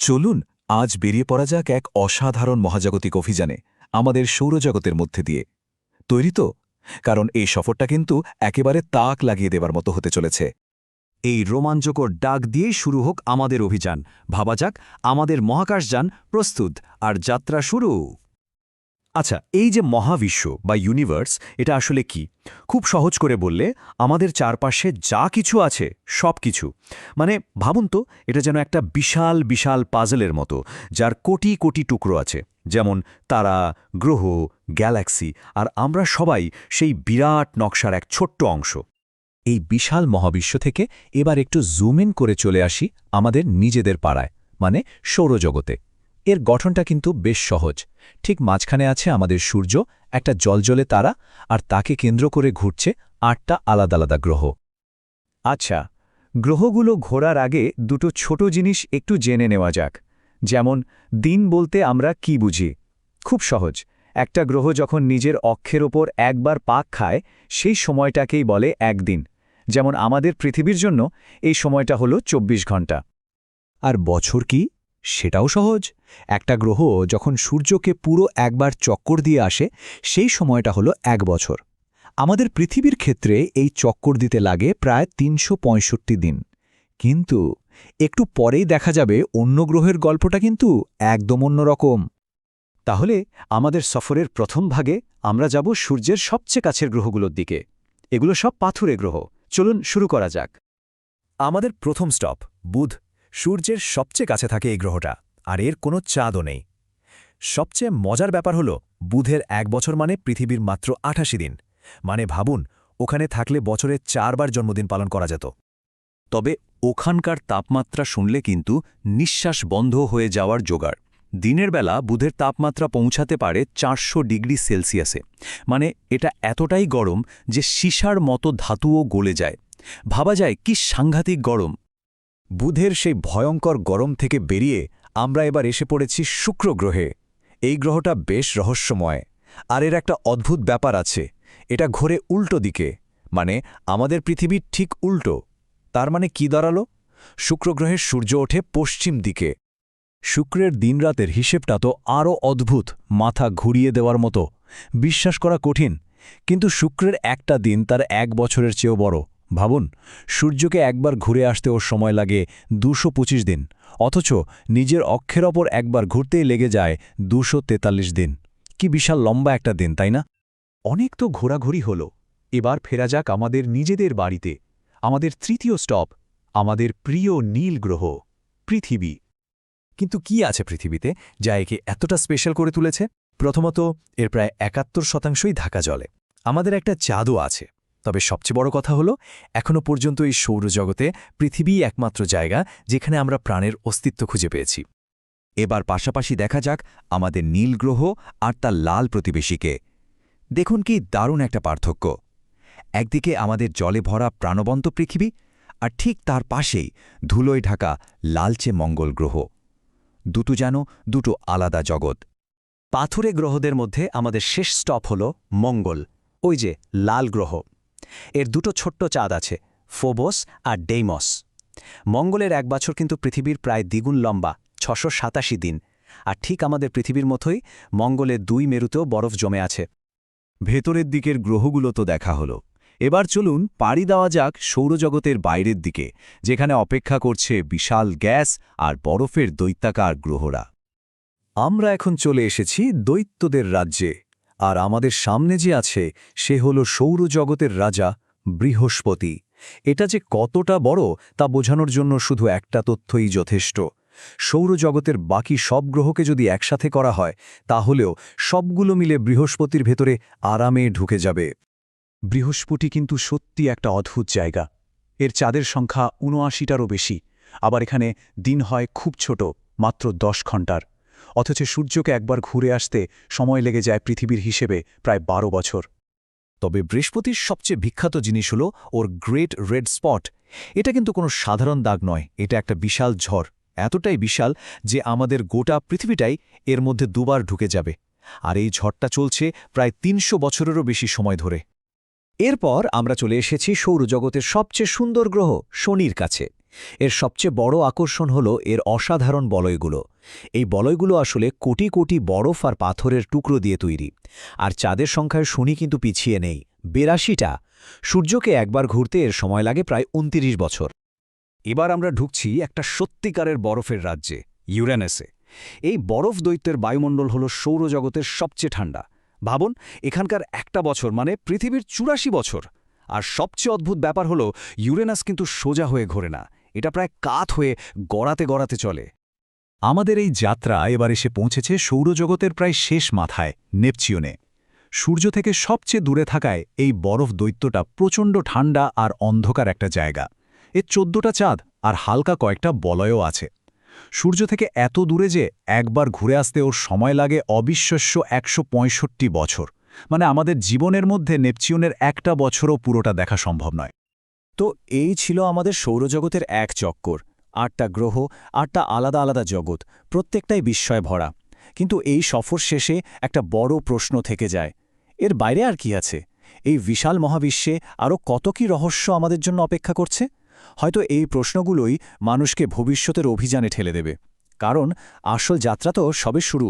চলুন আজ বেরিয়ে পড়া যাক এক অসাধারণ মহাজাগতিক অভিযানে আমাদের সৌরজগতের মধ্যে দিয়ে। তৈরি তো? কারণ এই সফরটা কিন্তু একেবারে তাক লাগিয়ে দেবার মতো হতে চলেছে। এই রোমাঞ্চকর ডাক দিয়েই শুরু হোক আমাদের অভিযান। ভাবা যাক, আমাদের মহাকাশযান প্রস্তুত, আর যাত্রা শুরু। আচ্ছা, এই যে মহাবিশ্ব বা ইউনিভার্স, এটা আসলে কি? খুব সহজ করে বললে, আমাদের চারপাশে যা কিছু আছে সব কিছু। মানে ভাবুন তো, এটা যেন একটা বিশাল বিশাল পাজলের মতো, যার কোটি কোটি টুকরো আছে। যেমন তারা, গ্রহ, গ্যালাক্সি, আর আমরা সবাই সেই বিরাট নকশার এক ছোট্ট অংশ। এই বিশাল মহাবিশ্ব থেকে এবার একটু জুম ইন করে চলে আসি আমাদের নিজেদের পাড়ায়, মানে সৌরজগতে। এর গঠনটা কিন্তু বেশ সহজ। ঠিক মাঝখানে আছে আমাদের সূর্য, একটা জ্বলজ্বলে তারা, আর তাকে কেন্দ্র করে ঘুরছে ৮টা আলাদা আলাদা গ্রহ। আচ্ছা, গ্রহগুলো ঘোরার আগে দুটো ছোট জিনিস একটু জেনে নেওয়া যাক। যেমন, দিন বলতে আমরা কি বুঝি? খুব সহজ। একটা গ্রহ যখন নিজের অক্ষের ওপর একবার পাক খায়, সেই সময়টাকেই বলে একদিন। যেমন আমাদের পৃথিবীর জন্য এই সময়টা হলো ২৪ ঘন্টা। আর বছর কি? সেটাও সহজ। একটা গ্রহ যখন সূর্যকে পুরো একবার চক্কর দিয়ে আসে, সেই সময়টা হলো ১ বছর। আমাদের পৃথিবীর ক্ষেত্রে এই চক্কর দিতে লাগে প্রায় ৩৬৫ দিন। কিন্তু একটু পরেই দেখা যাবে অন্য গ্রহের গল্পটা কিন্তু একদম অন্যরকম। তাহলে আমাদের সফরের প্রথম ভাগে আমরা যাব সূর্যের সবচেয়ে কাছের গ্রহগুলোর দিকে। এগুলো সব পাথুরে গ্রহ। চলুন শুরু করা যাক। আমাদের প্রথম স্টপ বুধ। সূর্যের সবচেয়ে কাছে থাকে এই গ্রহটা, আর এর কোনো চাঁদও নেই। সবচেয়ে মজার ব্যাপার হলো, বুধের ১ বছর মানে পৃথিবীর মাত্র ৮৮ দিন। মানে ভাবুন, ওখানে থাকলে বছরে ৪ বার জন্মদিন পালন করা যেত। তবে ওখানকার তাপমাত্রা শুনলে কিন্তু নিঃশ্বাস বন্ধ হয়ে যাওয়ার জোগাড়। দিনের বেলা বুধের তাপমাত্রা পৌঁছাতে পারে ৪০০ ডিগ্রি সেলসিয়াসে। মানে এটা এতটাই গরম যে সীসার মতো ধাতুও গলে যায়। ভাবা যায় কি সাংঘাতিক গরম। বুধের সেই ভয়ঙ্কর গরম থেকে বেরিয়ে আমরা এবার এসে পড়েছি শুক্র গ্রহে। এই গ্রহটা বেশ রহস্যময়, আর এর একটা অদ্ভুত ব্যাপার আছে। এটা ঘোরে উল্টো দিকে, মানে আমাদের পৃথিবীর ঠিক উল্টো। তার মানে কি দাঁড়ালো? শুক্র গ্রহের সূর্য ওঠে পশ্চিম দিকে। শুক্রের দিনরাতের হিসেবটা তো আরও অদ্ভুত, মাথা ঘুরিয়ে দেওয়ার মতো। বিশ্বাস করা কঠিন, কিন্তু শুক্রের একটা দিন তার ১ বছরের চেয়েও বড়। ভাবুন, সূর্যকে একবার ঘুরে আসতে ওর সময় লাগে ২২৫ দিন, অথচ নিজের অক্ষের ওপর একবার ঘুরতেই লেগে যায় ২৪৩ দিন। কি বিশাল লম্বা একটা দিন, তাই না? অনেক তো ঘোরাঘুরি হলো। এবার ফেরা যাক আমাদের নিজেদের বাড়িতে। আমাদের তৃতীয় স্টপ, আমাদের প্রিয় নীল গ্রহ পৃথিবী। কিন্তু কি আছে পৃথিবীতে যা একে এতটা স্পেশাল করে তুলেছে? প্রথমত, এর প্রায় ৭১% ঢাকা জলে। আমাদের একটা চাঁদও আছে। তবে সবচেয়ে বড় কথা হলো, এখনও পর্যন্ত এই সৌরজগতে পৃথিবীই একমাত্র জায়গা যেখানে আমরা প্রাণের অস্তিত্ব খুঁজে পেয়েছি। এবার পাশাপাশি দেখা যাক আমাদের নীল গ্রহ আর তার লাল প্রতিবেশীকে। দেখুন কি দারুণ একটা পার্থক্য। একদিকে আমাদের জলে ভরা প্রাণবন্ত পৃথিবী, আর ঠিক তার পাশেই ধুলোয় ঢাকা লালচে মঙ্গল গ্রহ। দুটো যেন দুটো আলাদা জগৎ। পাথুরে গ্রহদের মধ্যে আমাদের শেষ স্টপ হল মঙ্গল, ওই যে লাল গ্রহ। এর দুটো ছোট্ট চাঁদ আছে, ফোবস আর ডেইমস। মঙ্গলের ১ বছর কিন্তু পৃথিবীর প্রায় দ্বিগুণ লম্বা, ৬৮৭ দিন। আর ঠিক আমাদের পৃথিবীর মতোই মঙ্গলের ২ মেরুতেও বরফ জমে আছে। ভেতরের দিকের গ্রহগুলো তো দেখা হলো। এবার চলুন পাড়ি দেওয়া যাক সৌরজগতের বাইরের দিকে, যেখানে অপেক্ষা করছে বিশাল গ্যাস আর বরফের দৈত্যাকার গ্রহরা। আমরা এখন চলে এসেছি দৈত্যদের রাজ্যে, আর আমাদের সামনে যে আছে সে হল সৌরজগতের রাজা বৃহস্পতি। এটা যে কতটা বড় তা বোঝানোর জন্য শুধু একটা তথ্যই যথেষ্ট। সৌরজগতের বাকি সব গ্রহকে যদি একসাথে করা হয়, তাহলেও সবগুলো মিলে বৃহস্পতির ভেতরে আরামে ঢুকে যাবে। বৃহস্পতি কিন্তু সত্যি একটা অদ্ভুত জায়গা। এর চাঁদের সংখ্যা ৭৯টারও বেশি। আবার এখানে দিন হয় খুব ছোট, মাত্র ১০ ঘণ্টার। অথচ সূর্যকে একবার ঘুরে আসতে সময় লেগে যায় পৃথিবীর হিসেবে প্রায় ১২ বছর। তবে বৃহস্পতির সবচেয়ে বিখ্যাত জিনিস হল ওর গ্রেট রেড স্পট। এটা কিন্তু কোনো সাধারণ দাগ নয়, এটা একটা বিশাল ঝড়। এতটাই বিশাল যে আমাদের গোটা পৃথিবীটাই এর মধ্যে দুবার ঢুকে যাবে। আর এই ঝড়টা চলছে প্রায় ৩০০ বছরেরও বেশি সময় ধরে। এরপর আমরা চলে এসেছি সৌরজগতের সবচেয়ে সুন্দর গ্রহ শনির কাছে। এর সবচেয়ে বড় আকর্ষণ হল এর অসাধারণ বলয়গুলো। এই বলয়গুলো আসলে কোটি কোটি বরফ আর পাথরের টুকরো দিয়ে তৈরি। আর চাঁদের সংখ্যায় শুনি কিন্তু পিছিয়ে নেই, ৮২টা। সূর্যকে একবার ঘুরতে এর সময় লাগে প্রায় ২৯ বছর। এবার আমরা ঢুকছি একটা সত্যিকারের বরফের রাজ্যে, ইউরেনাসে। এই বরফ দৈত্যের বায়ুমণ্ডল হল সৌরজগতের সবচেয়ে ঠান্ডা। ভাবুন, এখানকার একটা বছর মানে পৃথিবীর ৮৪ বছর। আর সবচেয়ে অদ্ভুত ব্যাপার হলো ইউরেনাস কিন্তু সোজা হয়ে ঘোরে না, এটা প্রায় কাত হয়ে গড়াতে গড়াতে চলে। আমাদের এই যাত্রা এবার এসে পৌঁছেছে সৌরজগতের প্রায় শেষ মাথায়, নেপচিউনে। সূর্য থেকে সবচেয়ে দূরে থাকায় এই বরফ দৈত্যটা প্রচণ্ড ঠান্ডা আর অন্ধকার একটা জায়গা। এর ১৪টা চাঁদ আর হালকা কয়েকটা বলয়ও আছে। সূর্য থেকে এত দূরে যে একবার ঘুরে আসতে ওর সময় লাগে অবিশ্বাস্য ১৬৫ বছর। মানে আমাদের জীবনের মধ্যে নেপচিউনের একটা বছরও পুরোটা দেখা সম্ভব নয়। তো এই ছিল আমাদের সৌরজগতের এক চক্কর। ৮টা গ্রহ, ৮টা আলাদা আলাদা জগৎ, প্রত্যেকটাই বিস্ময়ে ভরা। কিন্তু এই সফর শেষে একটা বড় প্রশ্ন থেকে যায়, এর বাইরে আর কি আছে? এই বিশাল মহাবিশ্বে আরও কত কি রহস্য আমাদের জন্য অপেক্ষা করছে? হয়তো এই প্রশ্নগুলোই মানুষকে ভবিষ্যতের অভিযানে ঠেলে দেবে। কারণ আসল যাত্রা তো সবে শুরু।